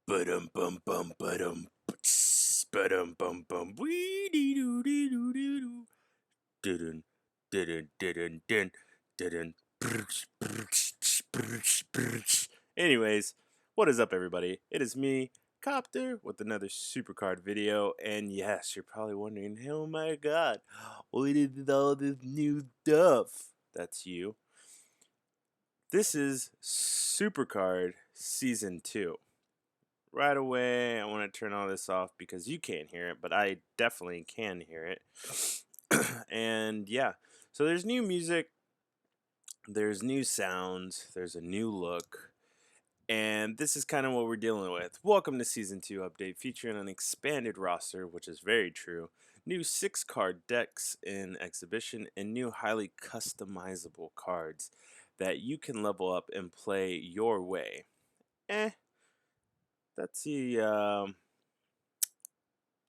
Ba-dum bum bum ba-dum ba-dum bum bum wee dee doo dee doo dee doo dun dun dun dun dun. Anyways, what is up, everybody? It is me, Copter, with another Supercard video. And yes, you're probably wondering, oh my god, what is all this new stuff? That's you. This is Supercard Season 2. Right away, I want to turn all this off because you can't hear it, but I definitely can hear it. And yeah, so there's new music, there's new sounds, there's a new look, and this is kind of what we're dealing with. Welcome to Season 2 update featuring an expanded roster, which is very true, new 6-card decks in exhibition, and new highly customizable cards that you can level up and play your way. That's there's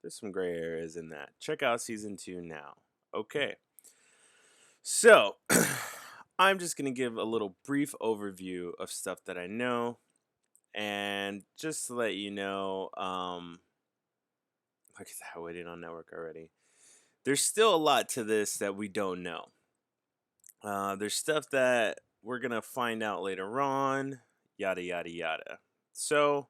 some gray areas in that. Check out Season 2 now. Okay. So, I'm just going to give a little brief overview of stuff that I know. And just to let you know, look at that, waiting on network already. There's still a lot to this that we don't know. There's stuff that we're going to find out later on, yada, yada, yada. So,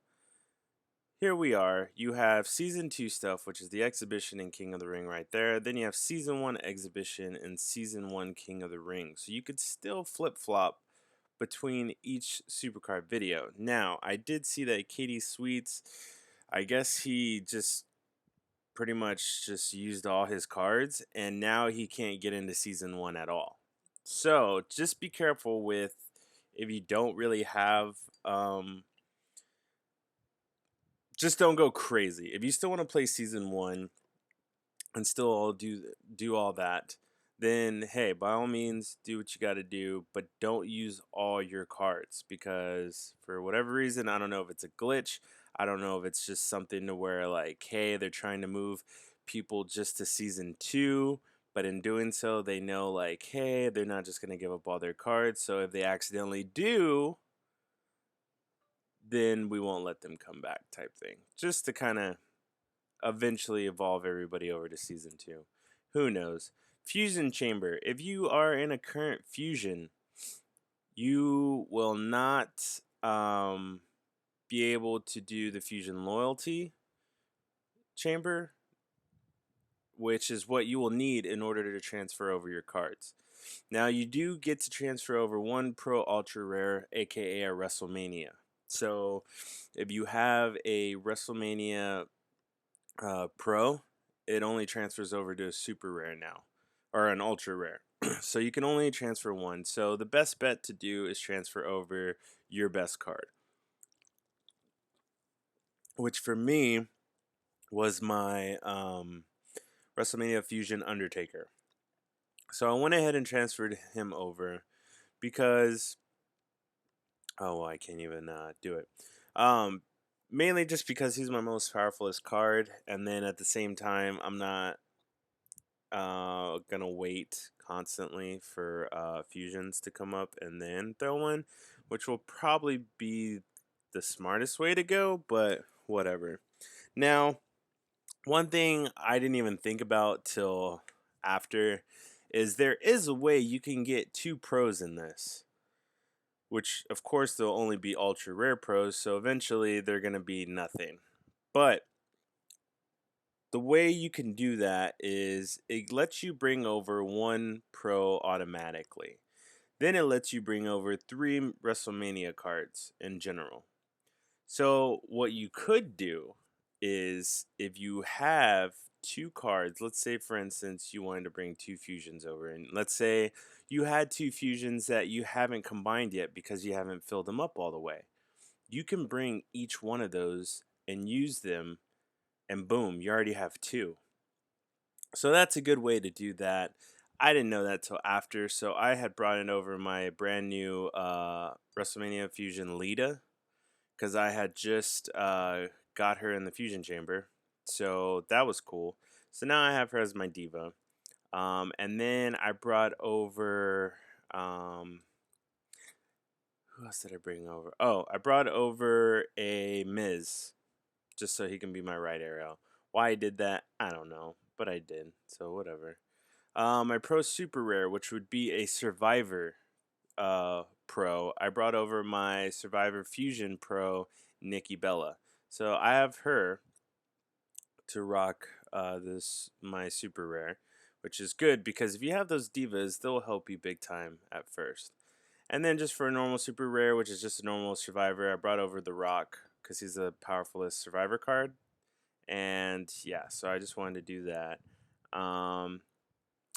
here we are. You have Season 2 stuff, which is the exhibition in King of the Ring right there. Then you have Season 1 exhibition and Season 1 King of the Ring. So you could still flip-flop between each Supercard video. Now, I did see that Katie Sweets, I guess he just pretty much just used all his cards, and now he can't get into Season 1 at all. So just be careful with if you don't really have... just don't go crazy. If you still want to play Season 1 and still all do all that, then hey, by all means do what you got to do, but don't use all your cards, because for whatever reason, I don't know if it's a glitch, I don't know if it's just something to where like, hey, they're trying to move people just to Season 2, but in doing so they know like, hey, they're not just going to give up all their cards, so if they accidentally do, then we won't let them come back type thing. Just to kind of eventually evolve everybody over to Season 2. Who knows? Fusion Chamber. If you are in a current fusion, you will not be able to do the Fusion Loyalty Chamber, which is what you will need in order to transfer over your cards. Now, you do get to transfer over one Pro Ultra Rare, aka a WrestleMania. So, if you have a WrestleMania Pro, it only transfers over to a Super Rare now, or an Ultra Rare. So you can only transfer one. So the best bet to do is transfer over your best card, which for me was my WrestleMania Fusion Undertaker. So I went ahead and transferred him over because, oh, well, I can't even do it. Mainly just because he's my most powerfulest card, and then at the same time, I'm not gonna wait constantly for fusions to come up and then throw one, which will probably be the smartest way to go, but whatever. Now, one thing I didn't even think about till after is there is a way you can get 2 pros in this, which of course they'll only be ultra rare pros, so eventually they're gonna be nothing. But the way you can do that is it lets you bring over 1 pro automatically. Then it lets you bring over 3 WrestleMania cards in general. So what you could do is if you have 2 cards, let's say for instance you wanted to bring 2 fusions over, and let's say you had 2 fusions that you haven't combined yet because you haven't filled them up all the way. You can bring each one of those and use them, and boom, you already have 2. So that's a good way to do that. I didn't know that till after, so I had brought it over my brand new WrestleMania Fusion Lita, because I had just got her in the Fusion Chamber, so that was cool. So now I have her as my diva, and then I brought over Who else did I bring over? Oh, I brought over a Miz just so he can be my right arrow. Why I did that, I don't know, but I did, so whatever. My Pro Super Rare, which would be a Survivor Pro, I brought over my Survivor Fusion Pro, Nikki Bella. So I have her to rock this my Super Rare, which is good because if you have those divas, they'll help you big time at first. And then just for a normal Super Rare, which is just a normal Survivor, I brought over The Rock because he's the powerfulest Survivor card. And yeah, so I just wanted to do that.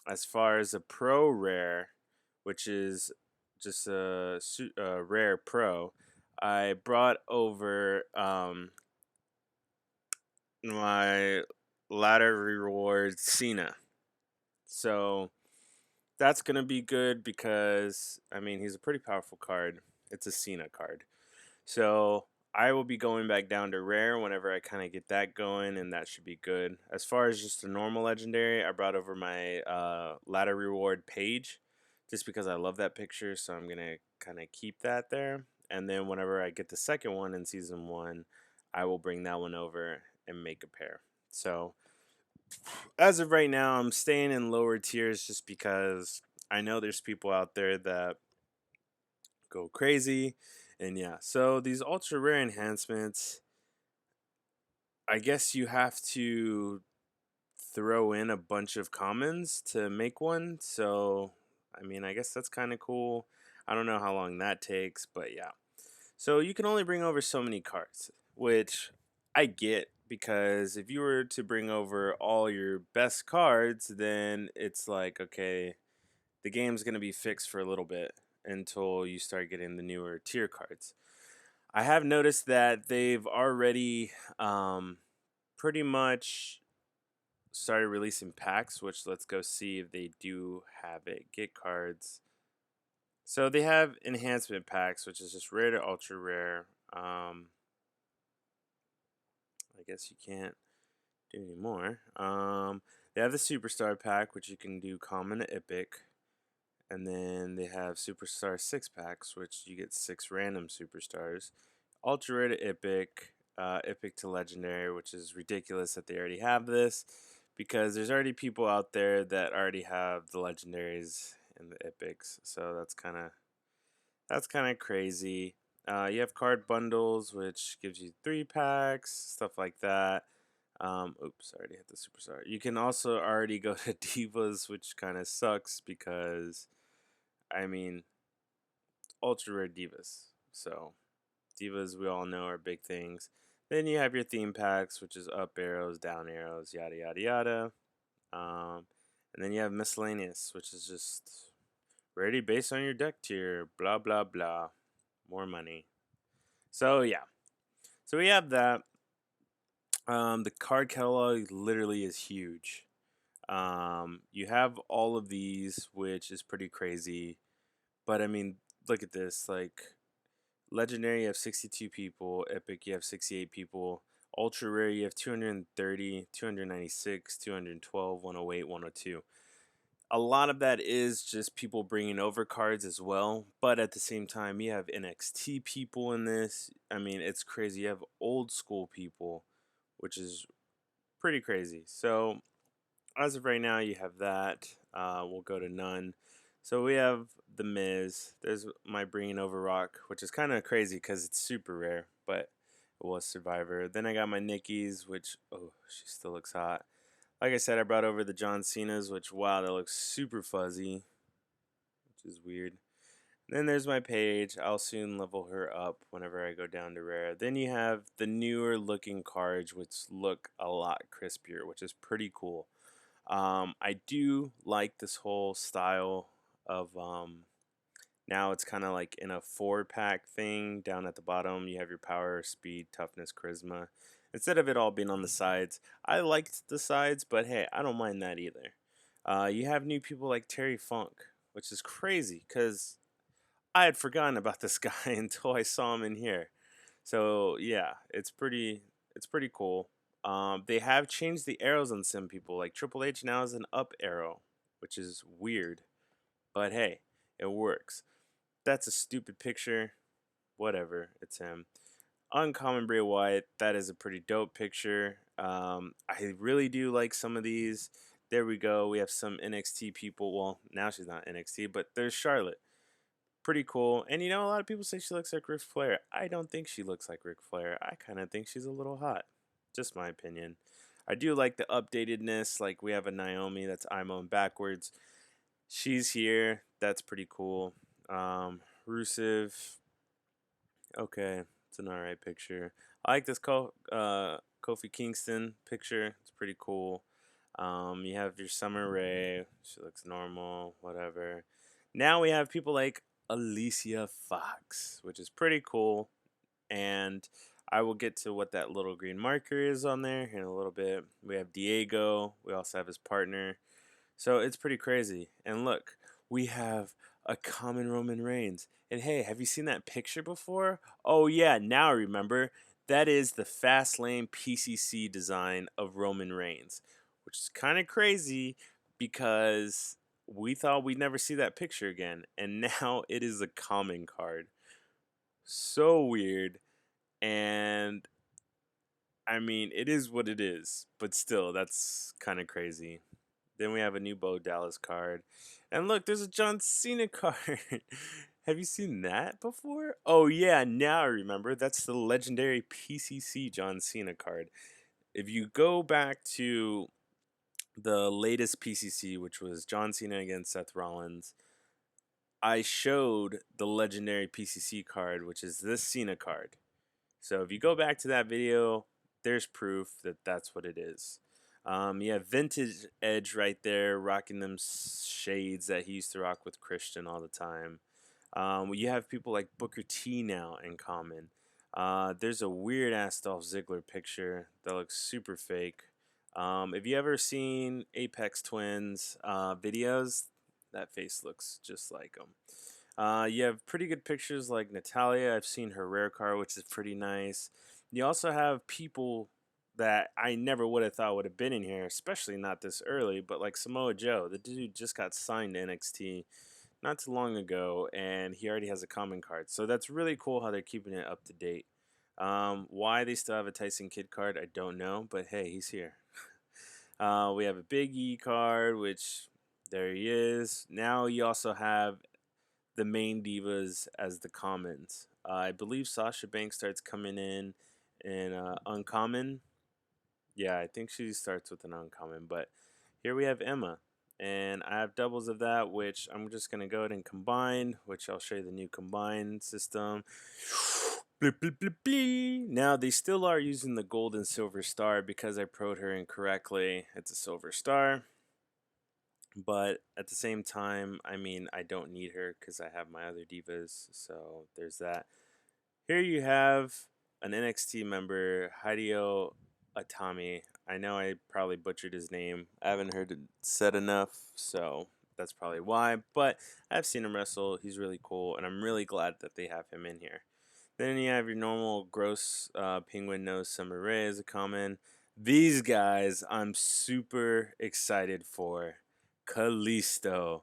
As far as a Pro Rare, which is just a Rare Pro, I brought over my ladder reward Cena. So that's gonna be good because I mean he's a pretty powerful card. It's a Cena card. So I will be going back down to rare whenever I kind of get that going, and that should be good. As far as just a normal legendary, I brought over my ladder reward page just because I love that picture, so I'm gonna kind of keep that there. And then whenever I get the second one in season 1, I will bring that one over and make a pair. So as of right now, I'm staying in lower tiers just because I know there's people out there that go crazy. And yeah, so these ultra rare enhancements, I guess you have to throw in a bunch of commons to make one. So, I mean, I guess that's kind of cool. I don't know how long that takes, but yeah. So you can only bring over so many cards, which I get because if you were to bring over all your best cards, then it's like, okay, the game's going to be fixed for a little bit until you start getting the newer tier cards. I have noticed that they've already pretty much started releasing packs, which let's go see if they do have it. Get cards. So they have enhancement packs, which is just rare to ultra rare. I guess you can't do any more. They have the superstar pack, which you can do common to epic. And then they have Superstar 6 packs, which you get 6 random superstars. Ultra Rare to Epic, Epic to Legendary, which is ridiculous that they already have this because there's already people out there that already have the Legendaries and the Epics. So that's kind of crazy. You have card bundles, which gives you 3 packs, stuff like that. Oops, I already hit the superstar. You can also already go to Divas, which kind of sucks because I mean, ultra rare divas. So, divas we all know are big things. Then you have your theme packs, which is up arrows, down arrows, yada yada yada. And then you have miscellaneous, which is just rarity based on your deck tier, blah blah blah. More money. So yeah, so we have that. The card catalog literally is huge. You have all of these, which is pretty crazy. But I mean, look at this. Like, Legendary, you have 62 people. Epic, you have 68 people. Ultra Rare, you have 230, 296, 212, 108, 102. A lot of that is just people bringing over cards as well. But at the same time, you have NXT people in this. I mean, it's crazy. You have old school people, which is pretty crazy. So, as of right now, you have that. We'll go to none. So we have the Miz. There's my bringing over Rock, which is kind of crazy because it's super rare, but it was Survivor. Then I got my Nikki's, which she still looks hot. Like I said, I brought over the John Cena's, which wow, that looks super fuzzy, which is weird. Then there's my Paige. I'll soon level her up whenever I go down to rare. Then you have the newer looking cards, which look a lot crispier, which is pretty cool. I do like this whole style of now it's kind of like in a 4-pack thing. Down at the bottom you have your power, speed, toughness, charisma, instead of it all being on the sides. I liked the sides, but hey, I don't mind that either. You have new people like Terry Funk, which is crazy because I had forgotten about this guy until I saw him in here. So yeah, it's pretty cool. They have changed the arrows on some people. Like Triple H now is an up arrow, which is weird, but hey, it works. That's a stupid picture. whatever, it's him. Uncommon Bray Wyatt, that is a pretty dope picture. I really do like some of these. There we go. We have some NXT people. Well, now she's not NXT, but there's Charlotte. Pretty cool. And a lot of people say she looks like Ric Flair. I don't think she looks like Ric Flair. I kind of think she's a little hot. Just my opinion. I do like the updatedness. Like we have a Naomi that's Imo backwards. She's here. That's pretty cool. Rusev. Okay, it's an alright picture. I like this Kofi Kingston picture. It's pretty cool. You have your Summer Rae. She looks normal. Whatever. Now we have people like Alicia Fox, which is pretty cool. And I will get to what that little green marker is on there in a little bit. We have Diego. We also have his partner. So it's pretty crazy. And look, we have a common Roman Reigns. And hey, have you seen that picture before? Oh yeah, now I remember. That is the Fastlane PCC design of Roman Reigns, which is kind of crazy because we thought we'd never see that picture again, and now it is a common card. So weird, and I mean, it is what it is, but still, that's kind of crazy. Then we have a new Bo Dallas card. And look, there's a John Cena card. Have you seen that before? Oh, yeah, now I remember. That's the legendary PCC John Cena card. If you go back to the latest PCC, which was John Cena against Seth Rollins, I showed the legendary PCC card, which is this Cena card. So if you go back to that video, there's proof that that's what it is. You have Vintage Edge right there, rocking them shades that he used to rock with Christian all the time. You have people like Booker T now in common. There's a weird ass Dolph Ziggler picture that looks super fake. If you ever seen Apex Twins videos, that face looks just like them. You have pretty good pictures like Natalia. I've seen her rare car, which is pretty nice. You also have people that I never would have thought would have been in here, especially not this early, but like Samoa Joe. The dude just got signed to NXT not too long ago, and he already has a common card. So that's really cool how they're keeping it up to date. Why they still have a Tyson Kidd card, I don't know, but hey, he's here. We have a Big E card, which there he is. Now you also have the main divas as the commons. I believe Sasha Banks starts coming in uncommon. Yeah, I think she starts with an uncommon, but here we have Emma. And I have doubles of that, which I'm just going to go ahead and combine, which I'll show you the new combine system. Bleep, bleep, bleep, bleep. Now, they still are using the gold and silver star because I pro'd her incorrectly. It's a silver star. But at the same time, I mean, I don't need her because I have my other divas. So there's that. Here you have an NXT member, Hideo Atami. I know I probably butchered his name. I haven't heard it said enough, so that's probably why. But I've seen him wrestle. He's really cool, and I'm really glad that they have him in here. Then you have your normal gross penguin nose Summer Rae as a common. These guys I'm super excited for. Kalisto.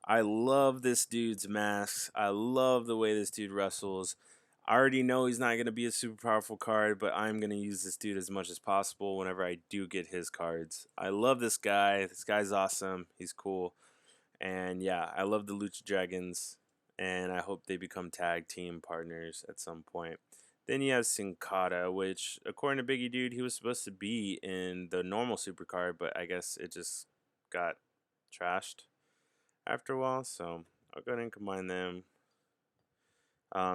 I love this dude's masks. I love the way this dude wrestles. I already know he's not going to be a super powerful card, but I'm going to use this dude as much as possible whenever I do get his cards. I love this guy. This guy's awesome. He's cool. And yeah, I love the Lucha Dragons, and I hope they become tag team partners at some point. Then you have Sin Cara, which, according to Biggie Dude, he was supposed to be in the normal supercard, but I guess it just got trashed after a while, so I'll go ahead and combine them.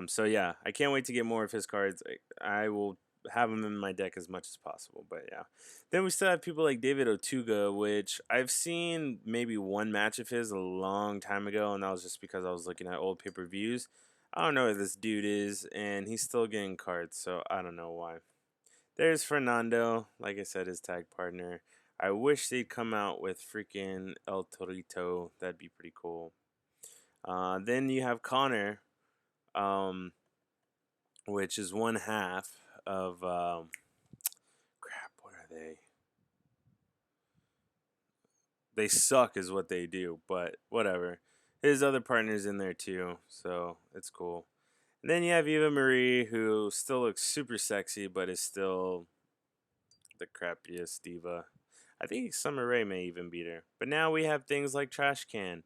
So yeah, I can't wait to get more of his cards. I will have him in my deck as much as possible, but yeah. Then we still have people like David Otuga, which I've seen maybe one match of his a long time ago, and that was just because I was looking at old pay-per-views. I don't know who this dude is, and he's still getting cards, so I don't know why. There's Fernando, like I said, his tag partner. I wish they'd come out with freaking El Torito. That'd be pretty cool. Then you have Connor, which is one half of crap. What are they? They suck, is what they do. But whatever. His other partner's in there too, so it's cool. And then you have Eva Marie, who still looks super sexy, but is still the crappiest diva. I think Summer Rae may even beat her. But now we have things like Trash Can.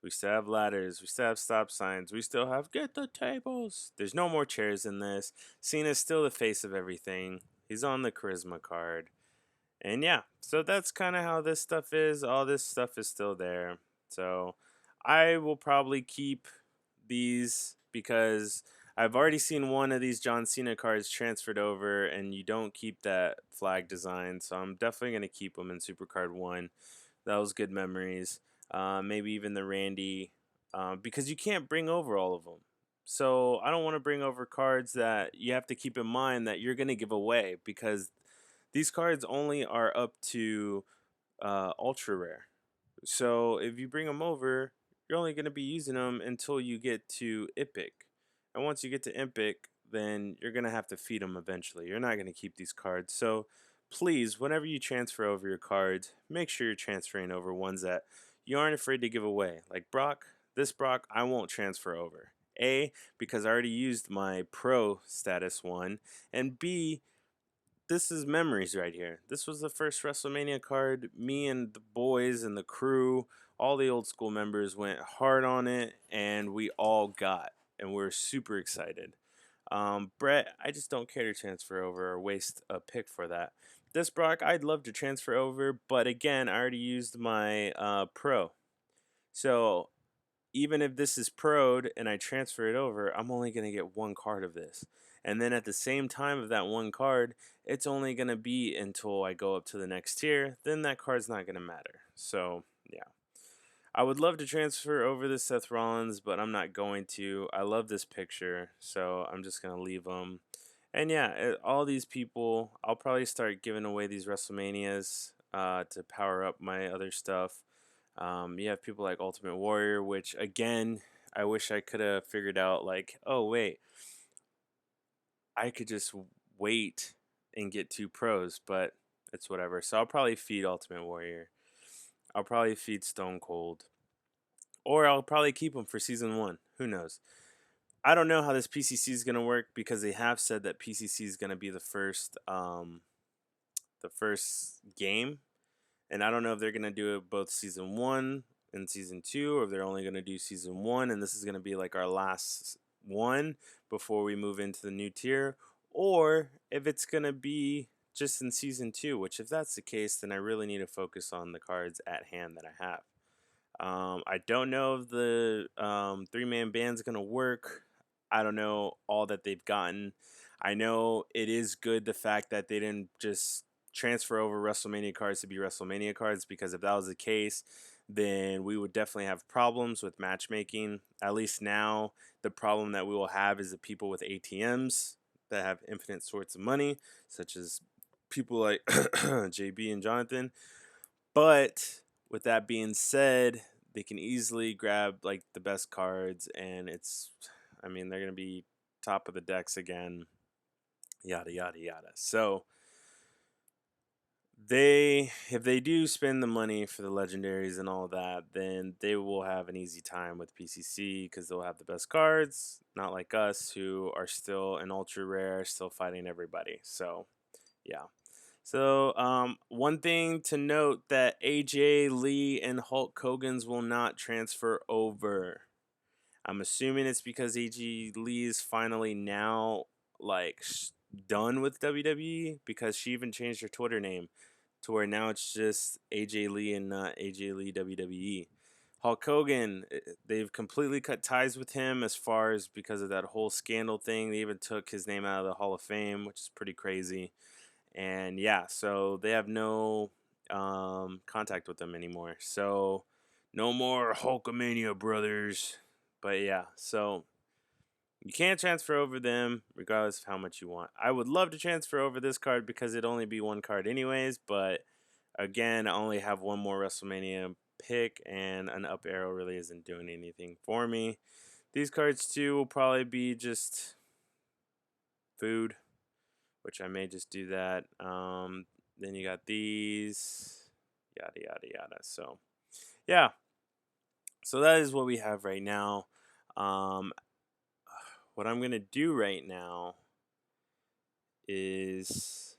We still have ladders. We still have stop signs. We still have get the tables. There's no more chairs in this. Cena's still the face of everything. He's on the charisma card. And yeah, so that's kind of how this stuff is. All this stuff is still there. So I will probably keep these because I've already seen one of these John Cena cards transferred over, and you don't keep that flag design. So I'm definitely going to keep them in Supercard 1. That was good memories. Maybe even the Randy, because you can't bring over all of them. So I don't want to bring over cards that you have to keep in mind that you're going to give away, because these cards only are up to ultra rare. So if you bring them over, you're only going to be using them until you get to Epic. And once you get to Epic, then you're going to have to feed them eventually. You're not going to keep these cards. So please, whenever you transfer over your cards, make sure you're transferring over ones that you aren't afraid to give away. Like Brock, this Brock, I won't transfer over. A, because I already used my pro status one. And B, this is memories right here. This was the first WrestleMania card. Me and the boys and the crew, all the old school members went hard on it, and we all got, and we're super excited. Brett, I just don't care to transfer over or waste a pick for that. This Brock, I'd love to transfer over, but again, I already used my pro. So even if this is pro'd and I transfer it over, I'm only going to get one card of this. And then at the same time of that one card, it's only going to be until I go up to the next tier. Then that card's not going to matter. So, yeah. I would love to transfer over this Seth Rollins, but I'm not going to. I love this picture, so I'm just going to leave them. And yeah, all these people, I'll probably start giving away these WrestleManias to power up my other stuff. You have people like Ultimate Warrior, which again, I wish I could have figured out like, oh wait, I could just wait and get 2 pros, but it's whatever. So I'll probably feed Ultimate Warrior. I'll probably feed Stone Cold. Or I'll probably keep them for season 1. Who knows? I don't know how this PCC is going to work, because they have said that PCC is going to be the first game, and I don't know if they're gonna do it both season 1 and season 2, or if they're only gonna do season 1, and this is gonna be like our last one before we move into the new tier, or if it's gonna be just in season 2. Which, if that's the case, then I really need to focus on the cards at hand that I have. I don't know if the 3-man band's gonna work. I don't know all that they've gotten. I know it is good the fact that they didn't just transfer over WrestleMania cards to be WrestleMania cards, because if that was the case, then we would definitely have problems with matchmaking. At least now, the problem that we will have is the people with ATMs that have infinite sorts of money, such as people like JB and Jonathan. But with that being said, they can easily grab like the best cards, and I mean, they're gonna be top of the decks again, yada yada yada. So if they do spend the money for the legendaries and all that, then they will have an easy time with PCC, because they'll have the best cards, not like us who are still an ultra rare, still fighting everybody. So yeah. So one thing to note, that AJ Lee and Hulk Hogan's will not transfer over. I'm assuming it's because AJ Lee is finally now like done with WWE, because she even changed her Twitter name to where now it's just AJ Lee and not AJ Lee WWE. Hulk Hogan, they've completely cut ties with him, as far as because of that whole scandal thing. They even took his name out of the Hall of Fame, which is pretty crazy. And yeah, so they have no contact with them anymore. So no more Hulkamania brothers. But yeah, so you can't transfer over them regardless of how much you want. I would love to transfer over this card, because it'd only be one card anyways, but again, I only have one more WrestleMania pick, and an up arrow really isn't doing anything for me. These cards too will probably be just food, which I may just do that. Then you got these, yada yada yada. So yeah, so that is what we have right now. Um, what I'm going to do right now is,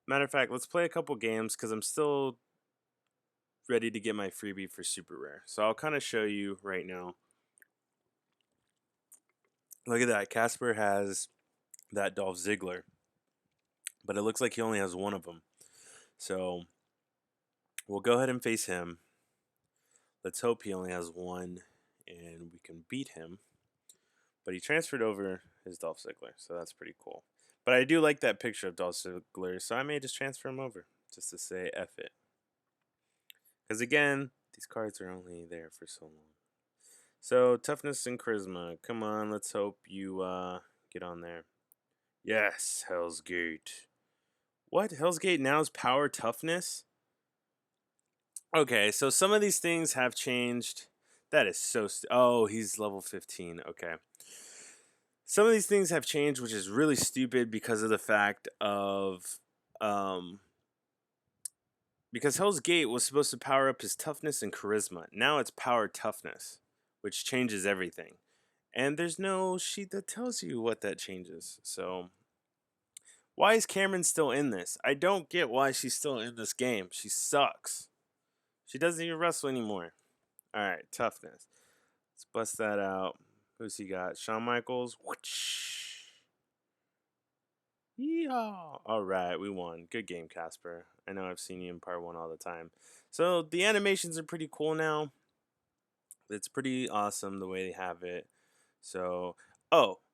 matter of fact, let's play a couple games because I'm still ready to get my freebie for super rare. So I'll kind of show you right now. Look at that. Casper has that Dolph Ziggler, but it looks like he only has one of them. So we'll go ahead and face him. Let's hope he only has one and we can beat him. But he transferred over his Dolph Ziggler, so that's pretty cool. But I do like that picture of Dolph Ziggler, so I may just transfer him over just to say F it. Because again, these cards are only there for so long. So toughness and charisma. Come on, let's hope you get on there. Yes, Hell's Gate. What? Hell's Gate now is power toughness? Okay, so some of these things have changed. That is so... oh, he's level 15. Okay. Some of these things have changed, which is really stupid because of the fact of... because Hell's Gate was supposed to power up his toughness and charisma. Now it's power toughness, which changes everything. And there's no sheet that tells you what that changes. So... why is Cameron still in this? I don't get why she's still in this game. She sucks. She doesn't even wrestle anymore. Alright, toughness. Let's bust that out. Who's he got? Shawn Michaels. Whoosh. Yeehaw. Alright, we won. Good game, Casper. I know I've seen you in part 1 all the time. So, the animations are pretty cool now. It's pretty awesome the way they have it. So,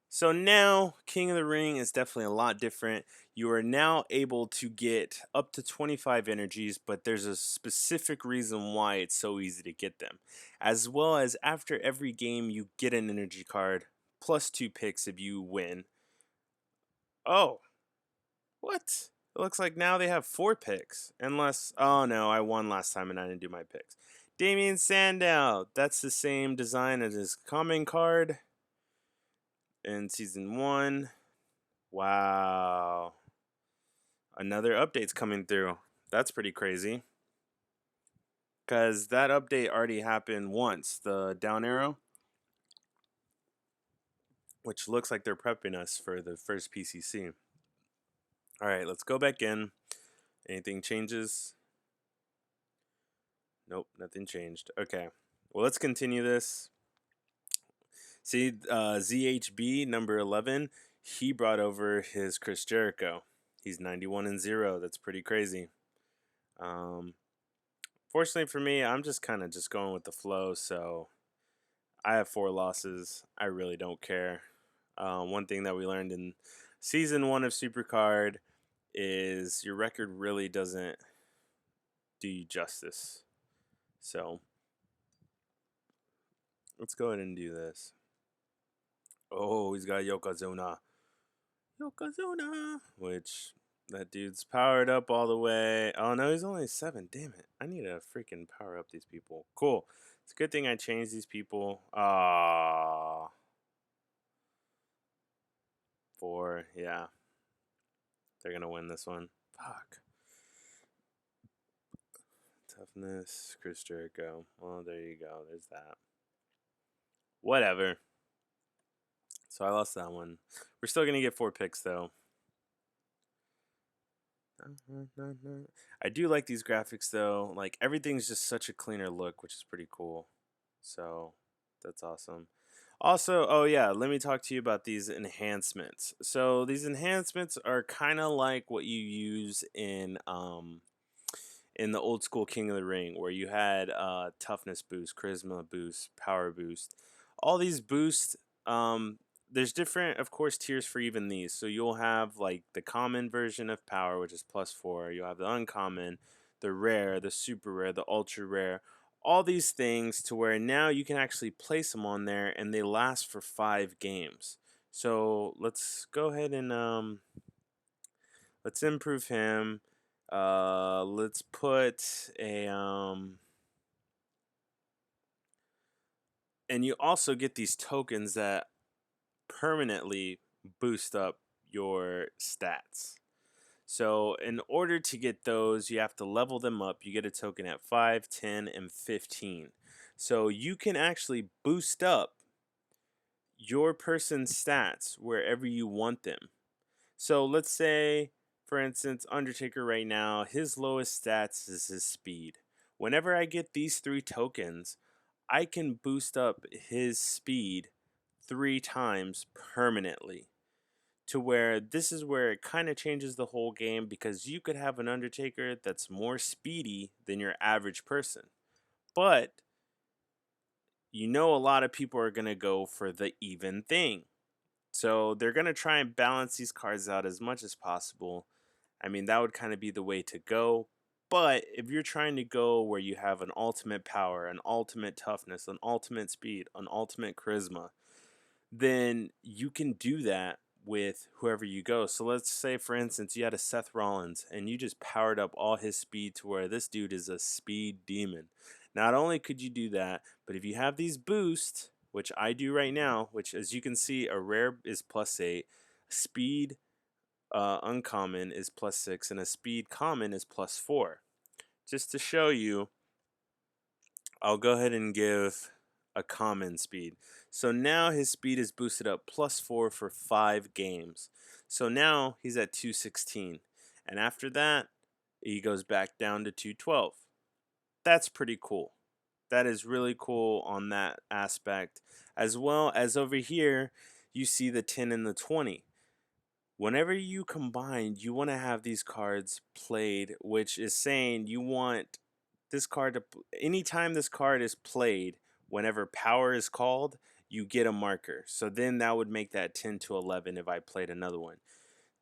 so now King of the Ring is definitely a lot different. You are now able to get up to 25 energies, but there's a specific reason why it's so easy to get them. As well as after every game, you get an energy card, plus 2 picks if you win. Oh, what? It looks like now they have 4 picks. Unless, oh no, I won last time and I didn't do my picks. Damien Sandow, that's the same design as his common card in Season 1. Wow. Another update's coming through. That's pretty crazy. Because that update already happened once. The down arrow. Which looks like they're prepping us for the first PCC. Alright, let's go back in. Anything changes? Nope, nothing changed. Okay. Well, let's continue this. See, ZHB number 11, he brought over his Chris Jericho. He's 91-0. That's pretty crazy. Fortunately for me, I'm just kind of just going with the flow. So I have 4 losses. I really don't care. One thing that we learned in Season 1 of Supercard is your record really doesn't do you justice. So let's go ahead and do this. Oh, he's got Yokozuna. Yokozuna. Which, that dude's powered up all the way. Oh, no, he's only 7. Damn it. I need to freaking power up these people. Cool. It's a good thing I changed these people. Ah. 4. Yeah. They're going to win this one. Fuck. Toughness. Chris Jericho. Well, there you go. There's that. Whatever. So I lost that one. We're still going to get 4 picks, though. I do like these graphics, though. Like, everything's just such a cleaner look, which is pretty cool. So, that's awesome. Also, oh yeah, let me talk to you about these enhancements. So, these enhancements are kind of like what you use in the old school King of the Ring, where you had toughness boost, charisma boost, power boost. All these boosts, there's different, of course, tiers for even these. So you'll have like the common version of power, which is +4. You'll have the uncommon, the rare, the super rare, the ultra rare. All these things to where now you can actually place them on there and they last for 5 games. So let's go ahead and let's improve him. Let's put a and you also get these tokens that permanently boost up your stats. So in order to get those, you have to level them up. You get a token at 5, 10, and 15. So you can actually boost up your person's stats wherever you want them. So let's say, for instance, Undertaker right now, his lowest stats is his speed. Whenever I get these 3 tokens, I can boost up his speed 3 times permanently. To where this is where it kind of changes the whole game, because you could have an Undertaker that's more speedy than your average person. But you know a lot of people are going to go for the even thing. So they're going to try and balance these cards out as much as possible. I mean, that would kind of be the way to go. But if you're trying to go where you have an ultimate power, an ultimate toughness, an ultimate speed, an ultimate charisma, then you can do that with whoever you go. So let's say, for instance, you had a Seth Rollins and you just powered up all his speed to where this dude is a speed demon. Not only could you do that, but if you have these boosts, which I do right now, which as you can see, a rare is +8, speed uncommon is +6, and a speed common is +4. Just to show you, I'll go ahead and give a common speed. So now his speed is boosted up +4 for 5 games. So now he's at 216. And after that, he goes back down to 212. That's pretty cool. That is really cool on that aspect. As well as over here, you see the 10 and the 20. Whenever you combine, you want to have these cards played, which is saying you want this card to, anytime this card is played, whenever power is called, you get a marker. So then that would make that 10 to 11 if I played another one.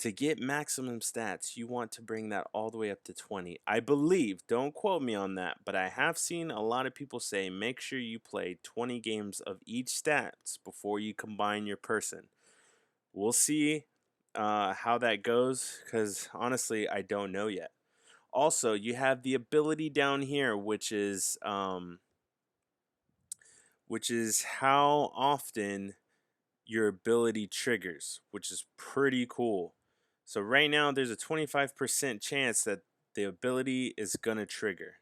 To get maximum stats, you want to bring that all the way up to 20. I believe, don't quote me on that, but I have seen a lot of people say make sure you play 20 games of each stats before you combine your person. We'll see how that goes, because honestly, I don't know yet. Also, you have the ability down here, which is how often your ability triggers, which is pretty cool. So right now, there's a 25% chance that the ability is gonna trigger.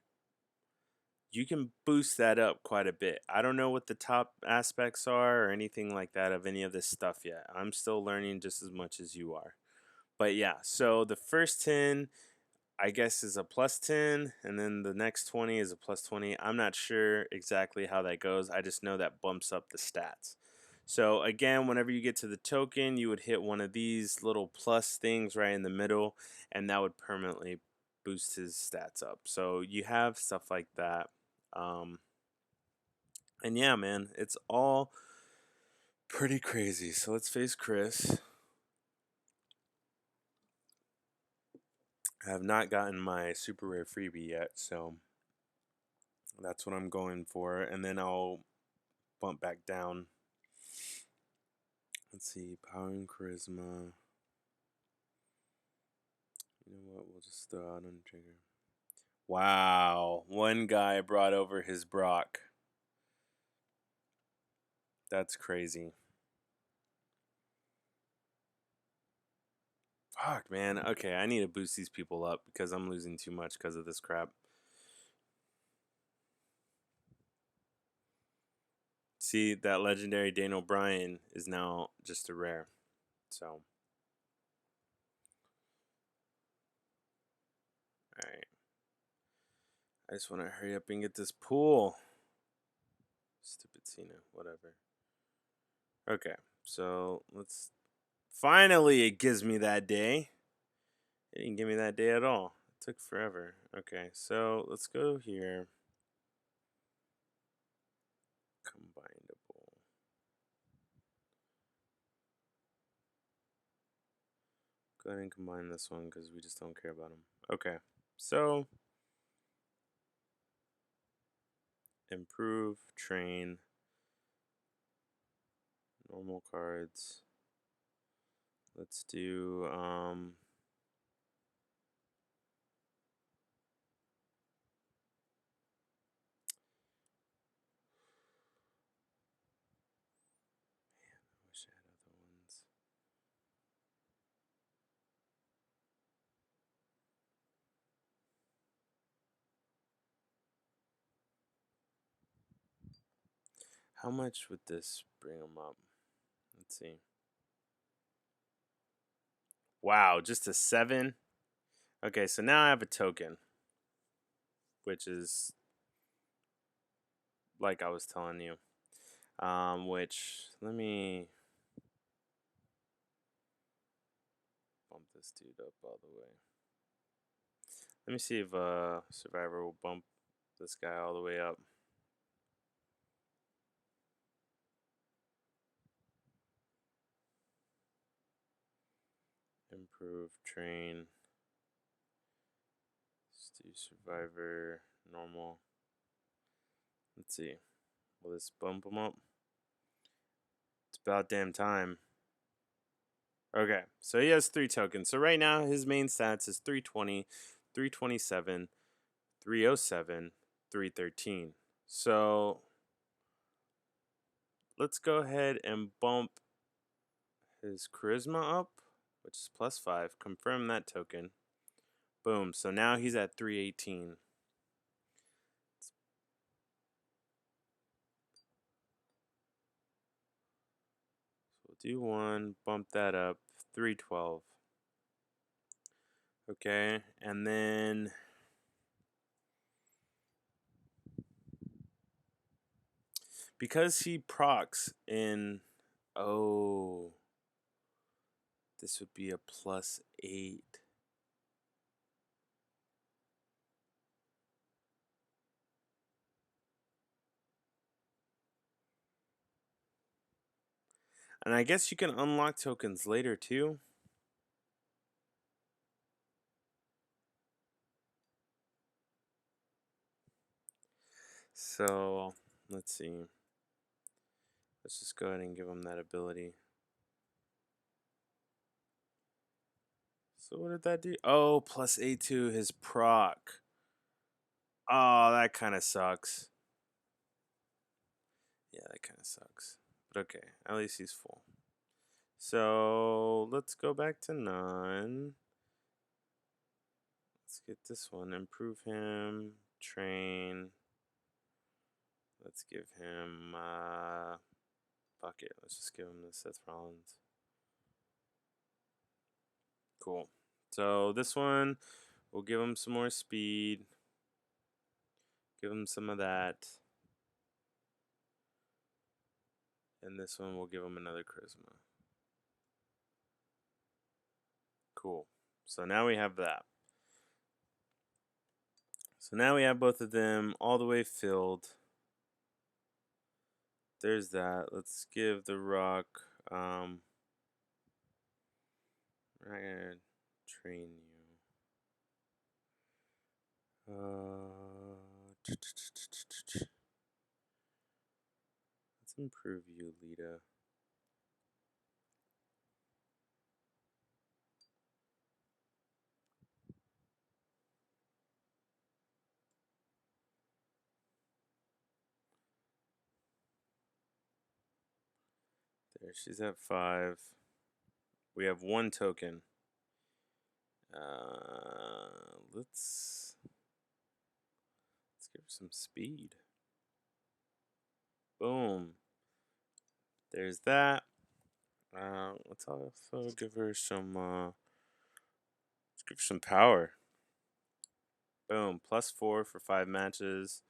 You can boost that up quite a bit. I don't know what the top aspects are or anything like that of any of this stuff yet. I'm still learning just as much as you are. But yeah, so the first 10, I guess, is a +10, and then the next 20 is a +20. I'm not sure exactly how that goes. I just know that bumps up the stats. So again, whenever you get to the token, you would hit one of these little plus things right in the middle, and that would permanently boost his stats up. So you have stuff like that. And yeah, man, it's all pretty crazy. So let's face Chris. I have not gotten my super rare freebie yet, so that's what I'm going for, and then I'll bump back down. Let's see, power and charisma. You know what? We'll just throw out Undertaker. Wow, one guy brought over his Brock. That's crazy. Fuck, man. Okay, I need to boost these people up because I'm losing too much because of this crap. See, that legendary Daniel Bryan is now just a rare. So, alright. I just want to hurry up and get this pool. Stupid Cena, whatever. Okay, so let's. Finally, it gives me that day. It didn't give me that day at all. It took forever. Okay, so let's go here. Combinable. Go ahead and combine this one because we just don't care about them. Okay, so improve, train, normal cards. Let's do wish I had other ones. How much would this bring them up? Let's see. Wow, just a 7. Okay, so now I have a token, which is like I was telling you. Which let me bump this dude up all the way. Let me see if Survivor will bump this guy all the way up. Improve, train. Let's do Survivor, normal. Let's see. Will this bump him up? It's about damn time. Okay, so he has 3 tokens. So right now his main stats is 320, 327, 307, 313. So let's go ahead and bump his charisma up, which is +5. Confirm that token. Boom. So now he's at 318. So we'll do 1, bump that up, 312. Okay, and then because he procs in, oh, this would be a +8. And I guess you can unlock tokens later too. So let's see. Let's just go ahead and give him that ability. So what did that do? Oh, +8 to his proc. Oh, that kind of sucks. Yeah, that kind of sucks. But okay, at least he's full. So let's go back to none. Let's get this one. Improve him. Train. Let's give him fuck it. Let's just give him the Seth Rollins. Cool. So this one, we'll give him some more speed. Give him some of that. And this one, we'll give him another charisma. Cool. So now we have that. So now we have both of them all the way filled. There's that. Let's give the rock. I'm gonna train you. Let's improve you, Lita. There, she's at 5. We have 1 token. Let's give her some speed. Boom. There's that. Let's also give her some. Let's give her some power. Boom. +4 for 5 matches.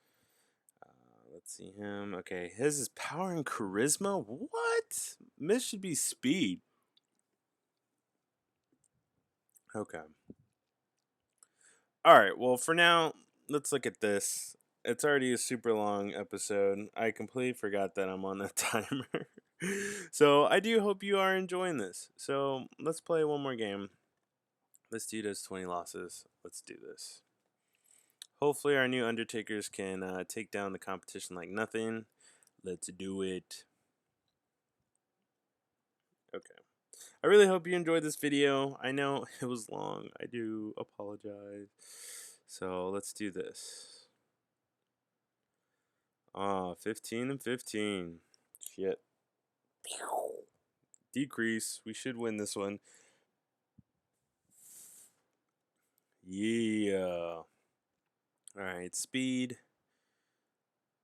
Let's see him. Okay, his is power and charisma. What? Miss should be speed. Okay. All right. Well, for now, let's look at this. It's already a super long episode. I completely forgot that I'm on that timer. So I do hope you are enjoying this. So let's play one more game. This dude has 20 losses. Let's do this. Hopefully our new Undertakers can take down the competition like nothing. Let's do it. Okay. I really hope you enjoyed this video. I know it was long. I do apologize. So let's do this. 15 and 15. Shit. Decrease. We should win this one. Yeah. Alright, speed.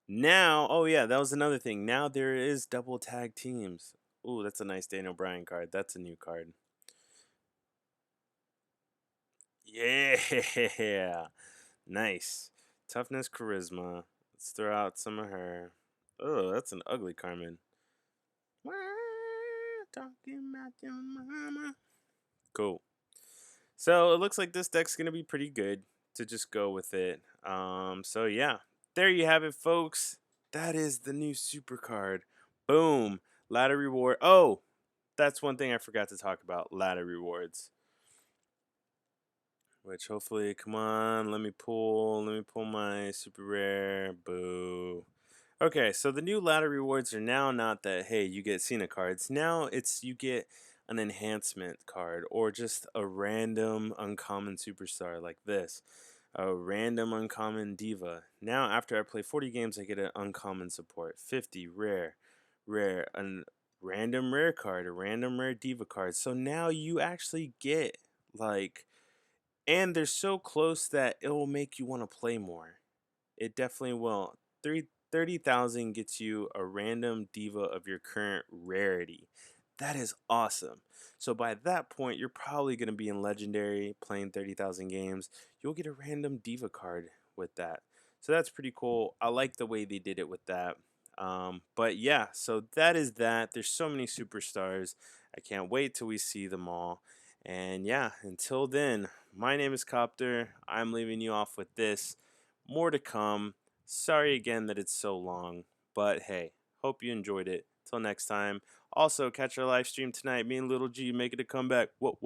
Now, oh yeah, that was another thing. Now there is double tag teams. Ooh, that's a nice Daniel Bryan card. That's a new card. Yeah. Nice. Toughness, charisma. Let's throw out some of her. Oh, that's an ugly Carmen. Talking about your mama. Cool. So it looks like this deck's gonna be pretty good to just go with it. So yeah, there you have it, folks. That is the new super card. Boom. Ladder reward. Oh, that's one thing I forgot to talk about. Ladder rewards. Which hopefully, come on, let me pull my super rare. Boo. Okay, so the new ladder rewards are now not that, hey, you get Cena cards. Now it's you get an enhancement card or just a random uncommon superstar like this. A random uncommon diva. Now after I play 40 games I get an uncommon support. 50 rare, rare, a random rare card, a random rare diva card. So now you actually get like, and they're so close that it will make you want to play more. It definitely will. 30,000 gets you a random diva of your current rarity. That is awesome. So by that point, you're probably going to be in Legendary playing 30,000 games. You'll get a random diva card with that. So that's pretty cool. I like the way they did it with that. But yeah, so that is that. There's so many superstars. I can't wait till we see them all. And yeah, until then, my name is Copter. I'm leaving you off with this. More to come. Sorry again that it's so long, but hey, hope you enjoyed it. Till next time. Also, catch our live stream tonight. Me and Little G making a comeback. What?